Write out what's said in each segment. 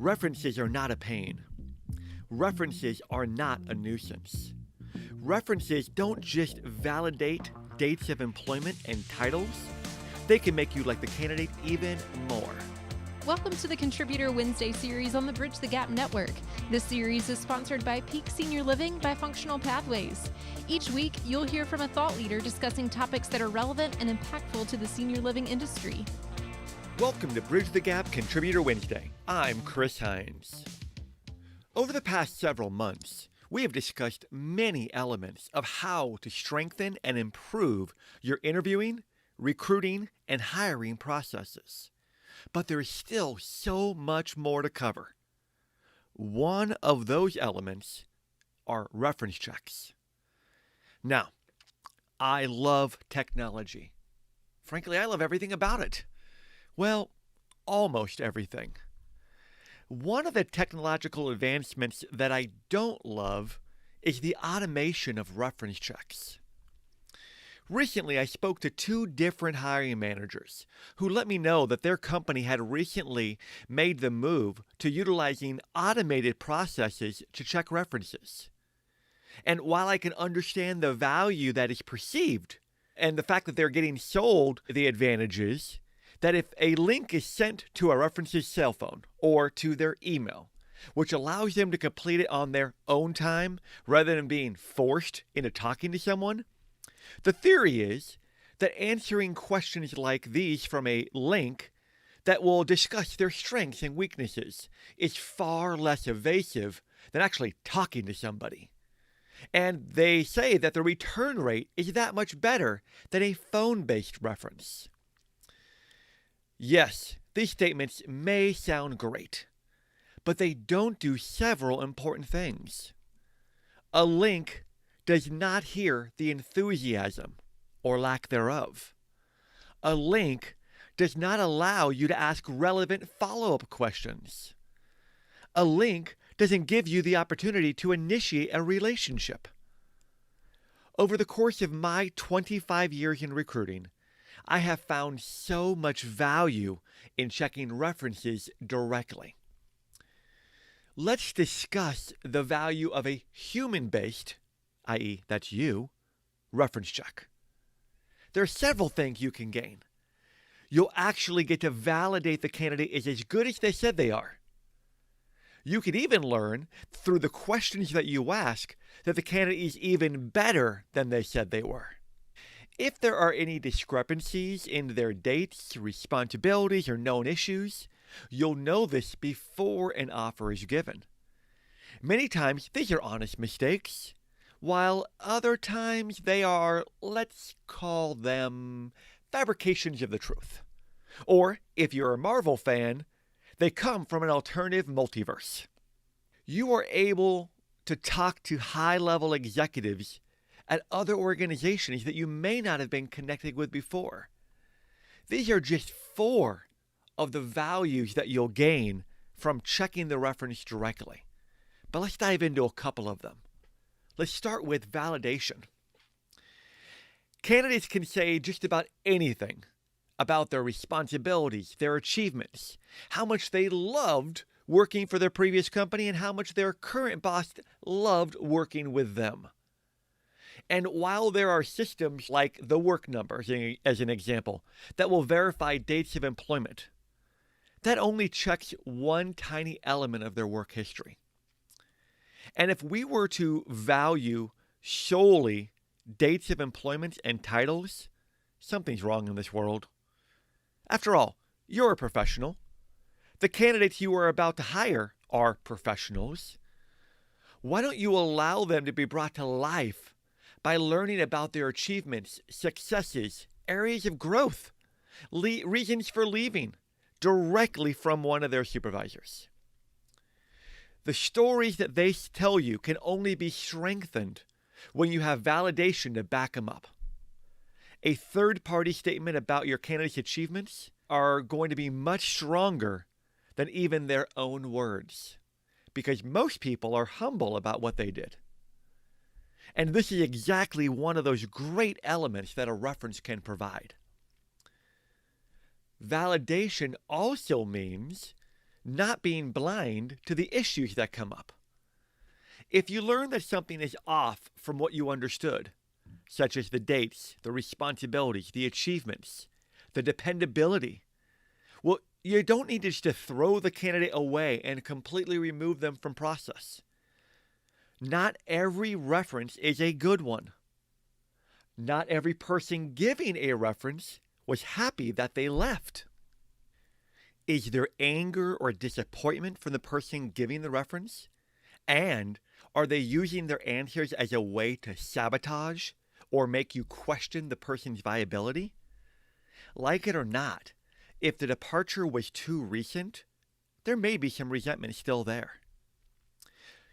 References are not a pain. References are not a nuisance. References don't just validate dates of employment and titles, they can make you like the candidate even more. Welcome to the Contributor Wednesday series on the Bridge the Gap Network. This series is sponsored by Peak Senior Living by Functional Pathways. Each week, you'll hear from a thought leader discussing topics that are relevant and impactful to the senior living industry. Welcome to Bridge the Gap Contributor Wednesday. I'm Chris Heinz. Over the past several months, we have discussed many elements of how to strengthen and improve your interviewing, recruiting, and hiring processes. But there is still so much more to cover. One of those elements are reference checks. Now, I love technology. Frankly, I love everything about it. Well, almost everything. One of the technological advancements that I don't love is the automation of reference checks. Recently, I spoke to two different hiring managers who let me know that their company had recently made the move to utilizing automated processes to check references. And while I can understand the value that is perceived and the fact that they're getting sold the advantages, that if a link is sent to a reference's cell phone or to their email, which allows them to complete it on their own time rather than being forced into talking to someone, the theory is that answering questions like these from a link that will discuss their strengths and weaknesses is far less evasive than actually talking to somebody. And they say that the return rate is that much better than a phone-based reference. Yes, these statements may sound great, but they don't do several important things. A link does not hear the enthusiasm or lack thereof. A link does not allow you to ask relevant follow-up questions. A link doesn't give you the opportunity to initiate a relationship. Over the course of my 25 years in recruiting, I have found so much value in checking references directly. Let's discuss the value of a human-based, i.e., that's you, reference check. There are several things you can gain. You'll actually get to validate the candidate is as good as they said they are. You can even learn through the questions that you ask that the candidate is even better than they said they were. If there are any discrepancies in their dates, responsibilities, or known issues, you'll know this before an offer is given. Many times, these are honest mistakes, while other times they are, let's call them, fabrications of the truth. Or, if you're a Marvel fan, they come from an alternative multiverse. You are able to talk to high-level executives at other organizations that you may not have been connected with before. These are just four of the values that you'll gain from checking the reference directly. But let's dive into a couple of them. Let's start with validation. Candidates can say just about anything about their responsibilities, their achievements, how much they loved working for their previous company, and how much their current boss loved working with them. And while there are systems like the Work Number, as an example, that will verify dates of employment, that only checks one tiny element of their work history. And if we were to value solely dates of employment and titles, something's wrong in this world. After all, you're a professional. The candidates you are about to hire are professionals. Why don't you allow them to be brought to life by learning about their achievements, successes, areas of growth, reasons for leaving, directly from one of their supervisors? The stories that they tell you can only be strengthened when you have validation to back them up. A third-party statement about your candidate's achievements are going to be much stronger than even their own words, because most people are humble about what they did. And this is exactly one of those great elements that a reference can provide. Validation also means not being blind to the issues that come up. If you learn that something is off from what you understood, such as the dates, the responsibilities, the achievements, the dependability, well, you don't need just to throw the candidate away and completely remove them from process. Not every reference is a good one. Not every person giving a reference was happy that they left. Is there anger or disappointment from the person giving the reference? And are they using their answers as a way to sabotage or make you question the person's viability? Like it or not, if the departure was too recent, there may be some resentment still there.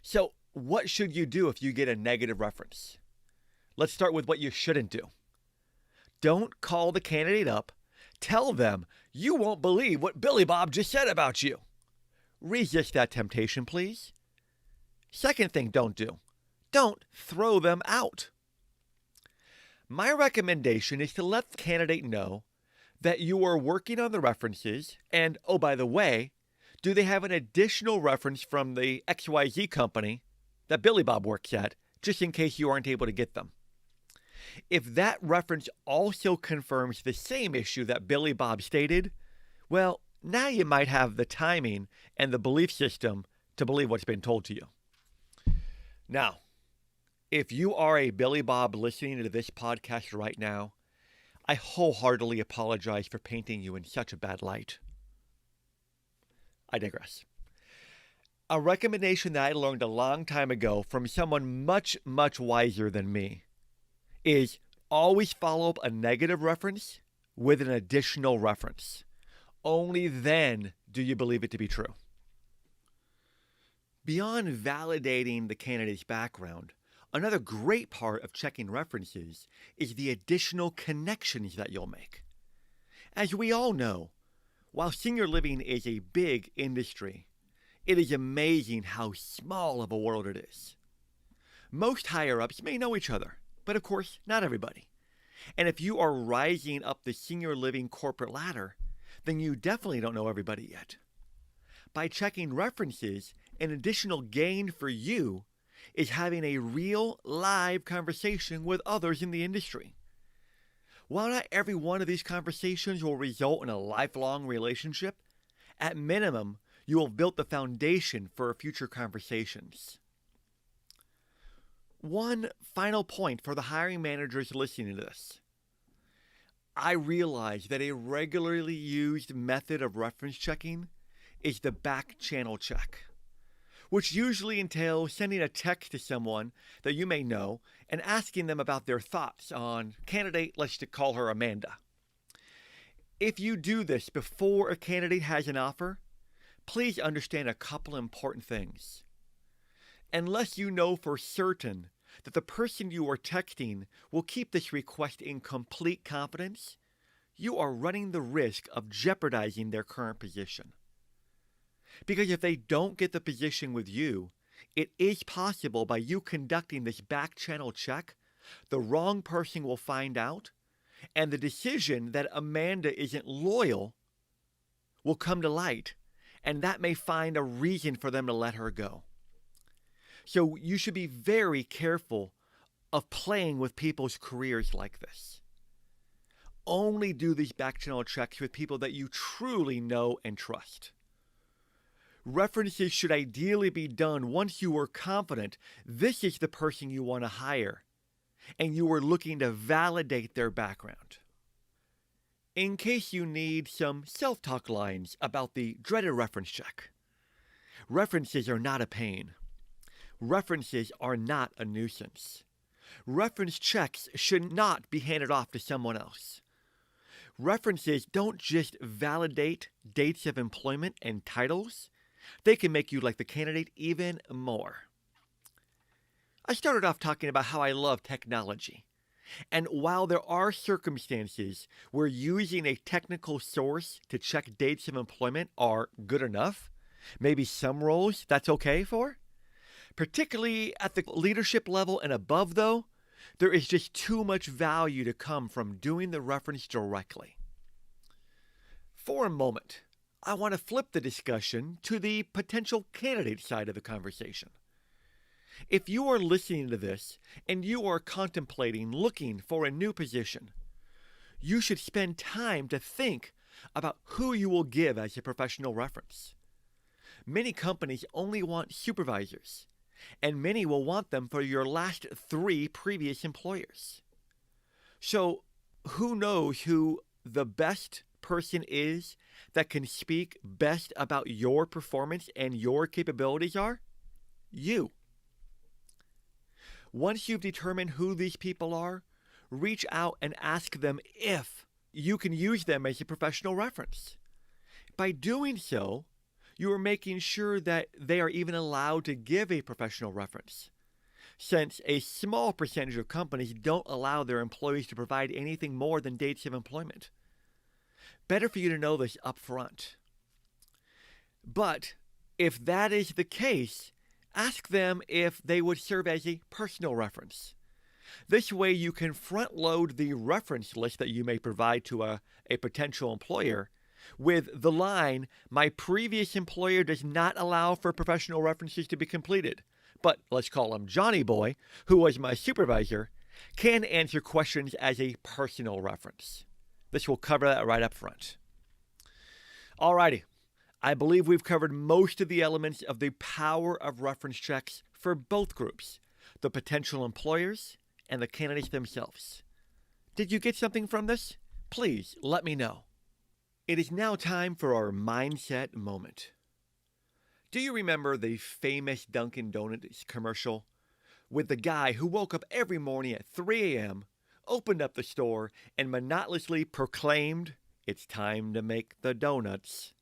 So, what should you do if you get a negative reference? Let's start with what you shouldn't do. Don't call the candidate up. Tell them you won't believe what Billy Bob just said about you. Resist that temptation, please. Second thing don't do. Don't throw them out. My recommendation is to let the candidate know that you are working on the references, and oh, by the way, do they have an additional reference from the XYZ company that Billy Bob works at, just in case you aren't able to get them. If that reference also confirms the same issue that Billy Bob stated, well, now you might have the timing and the belief system to believe what's been told to you. Now, if you are a Billy Bob listening to this podcast right now, I wholeheartedly apologize for painting you in such a bad light. I digress. A recommendation that I learned a long time ago from someone much, much wiser than me is always follow up a negative reference with an additional reference. Only then do you believe it to be true. Beyond validating the candidate's background, another great part of checking references is the additional connections that you'll make. As we all know, while senior living is a big industry, it is amazing how small of a world it is. Most higher-ups may know each other, but of course, not everybody. And if you are rising up the senior living corporate ladder, then you definitely don't know everybody yet. By checking references, an additional gain for you is having a real, live conversation with others in the industry. While not every one of these conversations will result in a lifelong relationship, at minimum, you will have built the foundation for future conversations. One final point for the hiring managers listening to this. I realize that a regularly used method of reference checking is the back channel check, which usually entails sending a text to someone that you may know and asking them about their thoughts on candidate, let's just call her Amanda. If you do this before a candidate has an offer, please understand a couple important things. Unless you know for certain that the person you are texting will keep this request in complete confidence, you are running the risk of jeopardizing their current position. Because if they don't get the position with you, it is possible by you conducting this back channel check, the wrong person will find out, and the decision that Amanda isn't loyal will come to light, and that may find a reason for them to let her go. So you should be very careful of playing with people's careers like this. Only do these back channel checks with people that you truly know and trust. References should ideally be done once you are confident this is the person you want to hire and you are looking to validate their background. In case you need some self-talk lines about the dreaded reference check, references are not a pain. References are not a nuisance. Reference checks should not be handed off to someone else. References don't just validate dates of employment and titles. They can make you like the candidate even more. I started off talking about how I love technology. And while there are circumstances where using a technical source to check dates of employment are good enough, maybe some roles that's okay for, particularly at the leadership level and above though, there is just too much value to come from doing the reference directly. For a moment, I want to flip the discussion to the potential candidate side of the conversation. If you are listening to this and you are contemplating looking for a new position, you should spend time to think about who you will give as a professional reference. Many companies only want supervisors, and many will want them for your last 3 previous employers. So, who knows who the best person is that can speak best about your performance and your capabilities are? You. Once you've determined who these people are, reach out and ask them if you can use them as a professional reference. By doing so, you are making sure that they are even allowed to give a professional reference, since a small percentage of companies don't allow their employees to provide anything more than dates of employment. Better for you to know this up front. But if that is the case, ask them if they would serve as a personal reference. This way you can front load the reference list that you may provide to a potential employer with the line, "My previous employer does not allow for professional references to be completed, but let's call him Johnny Boy, who was my supervisor, can answer questions as a personal reference." This will cover that right up front. Alrighty. I believe we've covered most of the elements of the power of reference checks for both groups, the potential employers and the candidates themselves. Did you get something from this? Please let me know. It is now time for our mindset moment. Do you remember the famous Dunkin' Donuts commercial with the guy who woke up every morning at 3 a.m., opened up the store, and monotonously proclaimed, "It's time to make the donuts"?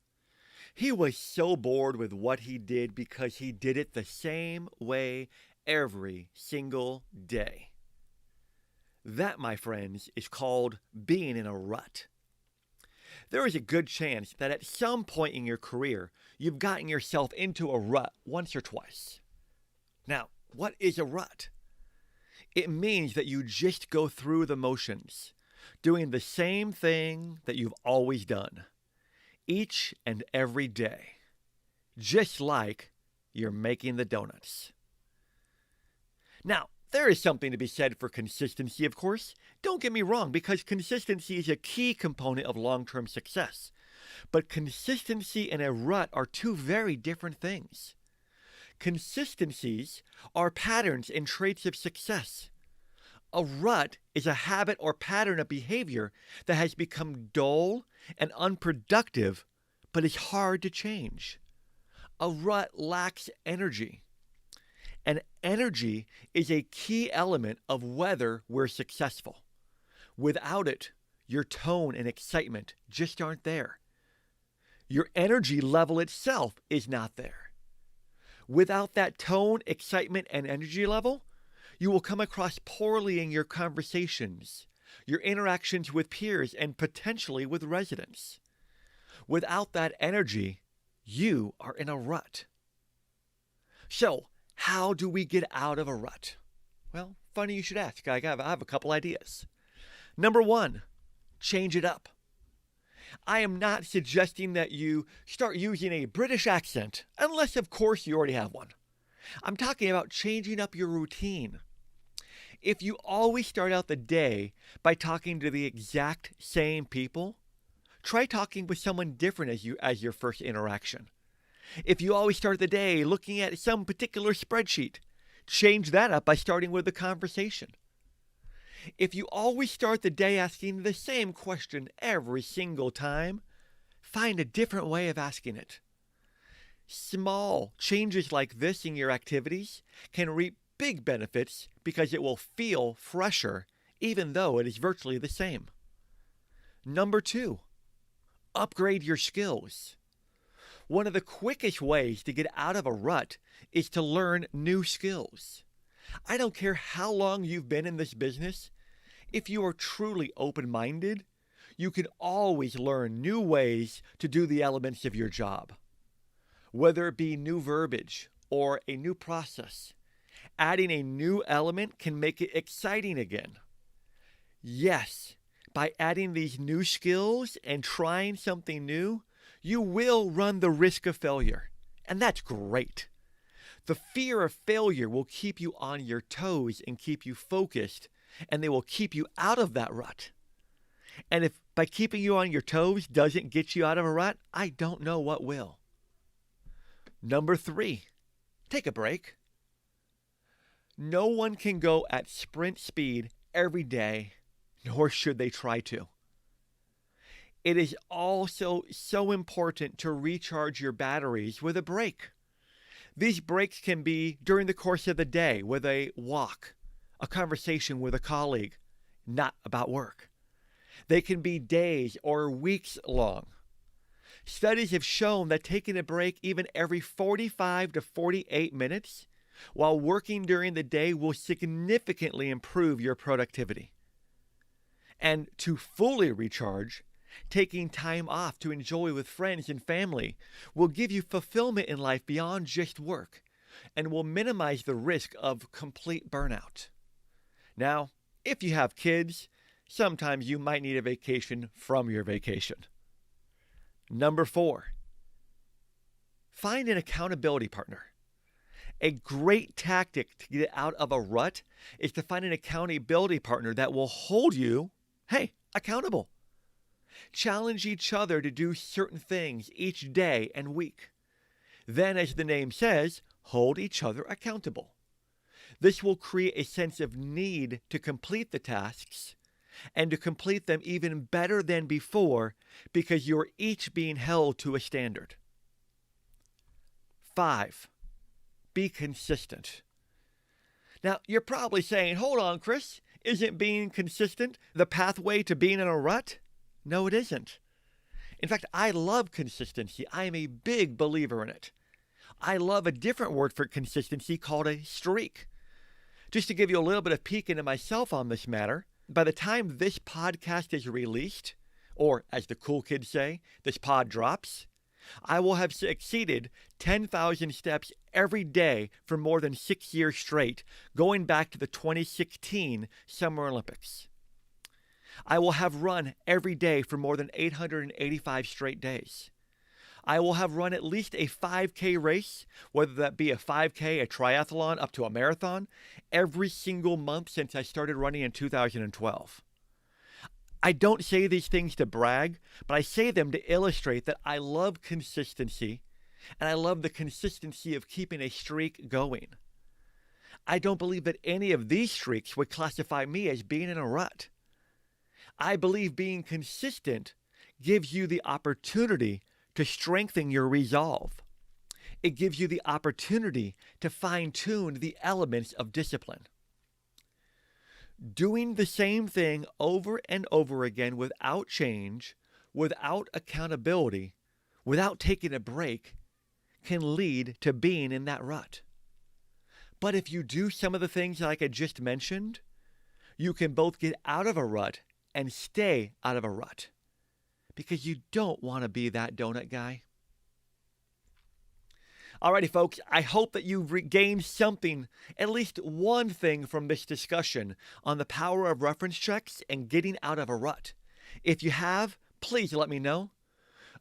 He was so bored with what he did because he did it the same way every single day. That, my friends, is called being in a rut. There is a good chance that at some point in your career, you've gotten yourself into a rut once or twice. Now, what is a rut? It means that you just go through the motions, doing the same thing that you've always done, each and every day, just like you're making the donuts. Now, there is something to be said for consistency, of course. Don't get me wrong, because consistency is a key component of long-term success. But consistency and a rut are 2 very different things. Consistencies are patterns and traits of success. A rut is a habit or pattern of behavior that has become dull and unproductive, but is hard to change. A rut lacks energy. And energy is a key element of whether we're successful. Without it, your tone and excitement just aren't there. Your energy level itself is not there. Without that tone, excitement, and energy level, you will come across poorly in your conversations, your interactions with peers, and potentially with residents. Without that energy, you are in a rut. So, how do we get out of a rut? Well, funny you should ask. I have a couple ideas. Number 1, change it up. I am not suggesting that you start using a British accent, unless, of course, you already have one. I'm talking about changing up your routine. If you always start out the day by talking to the exact same people, try talking with someone different as your first interaction. If you always start the day looking at some particular spreadsheet, change that up by starting with a conversation. If you always start the day asking the same question every single time, find a different way of asking it. Small changes like this in your activities can reap big benefits because it will feel fresher, even though it is virtually the same. Number 2, upgrade your skills. One of the quickest ways to get out of a rut is to learn new skills. I don't care how long you've been in this business. If you are truly open-minded, you can always learn new ways to do the elements of your job. Whether it be new verbiage or a new process, adding a new element can make it exciting again. Yes, by adding these new skills and trying something new, You will run the risk of failure, and that's great. The fear of failure will keep you on your toes and keep you focused, and they will keep you out of that rut. And if by keeping you on your toes doesn't get you out of a rut, I don't know what will. Number 3, take a break. No one can go at sprint speed every day, nor should they try to. It is also so important to recharge your batteries with a break. These breaks can be during the course of the day with a walk, a conversation with a colleague, not about work. They can be days or weeks long. Studies have shown that taking a break even every 45 to 48 minutes while working during the day will significantly improve your productivity. And to fully recharge, taking time off to enjoy with friends and family will give you fulfillment in life beyond just work and will minimize the risk of complete burnout. Now, if you have kids, sometimes you might need a vacation from your vacation. Number 4, find an accountability partner. A great tactic to get out of a rut is to find an accountability partner that will hold you, accountable. Challenge each other to do certain things each day and week. Then, as the name says, hold each other accountable. This will create a sense of need to complete the tasks and to complete them even better than before because you're each being held to a standard. 5, be consistent. Now, you're probably saying, hold on, Chris, isn't being consistent the pathway to being in a rut? No, it isn't. In fact, I love consistency. I am a big believer in it. I love a different word for consistency called a streak. Just to give you a little bit of peek into myself on this matter, by the time this podcast is released, or as the cool kids say, this pod drops, I will have exceeded 10,000 steps every day for more than 6 years straight, going back to the 2016 Summer Olympics. I will have run every day for more than 885 straight days. I will have run at least a 5K race, whether that be a 5K, a triathlon, up to a marathon, every single month since I started running in 2012. I don't say these things to brag, but I say them to illustrate that I love consistency, and I love the consistency of keeping a streak going. I don't believe that any of these streaks would classify me as being in a rut. I believe being consistent gives you the opportunity to strengthen your resolve. It gives you the opportunity to fine-tune the elements of discipline. Doing the same thing over and over again without change, without accountability, without taking a break, can lead to being in that rut. But if you do some of the things like I just mentioned, you can both get out of a rut and stay out of a rut, because you don't want to be that donut guy. Alrighty, folks, I hope that you've regained something, at least one thing from this discussion on the power of reference checks and getting out of a rut. If you have, please let me know.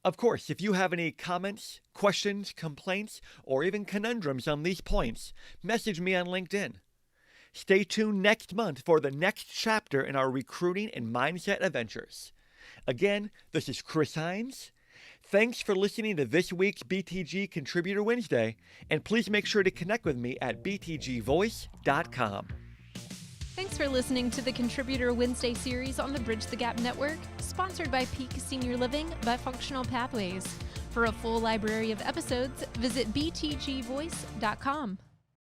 Of course, if you have any comments, questions, complaints, or even conundrums on these points, message me on LinkedIn. Stay tuned next month for the next chapter in our recruiting and mindset adventures. Again, this is Chris Heinz. Thanks for listening to this week's BTG Contributor Wednesday, and please make sure to connect with me at btgvoice.com. Thanks for listening to the Contributor Wednesday series on the Bridge the Gap Network, sponsored by Peak Senior Living by Functional Pathways. For a full library of episodes, visit btgvoice.com.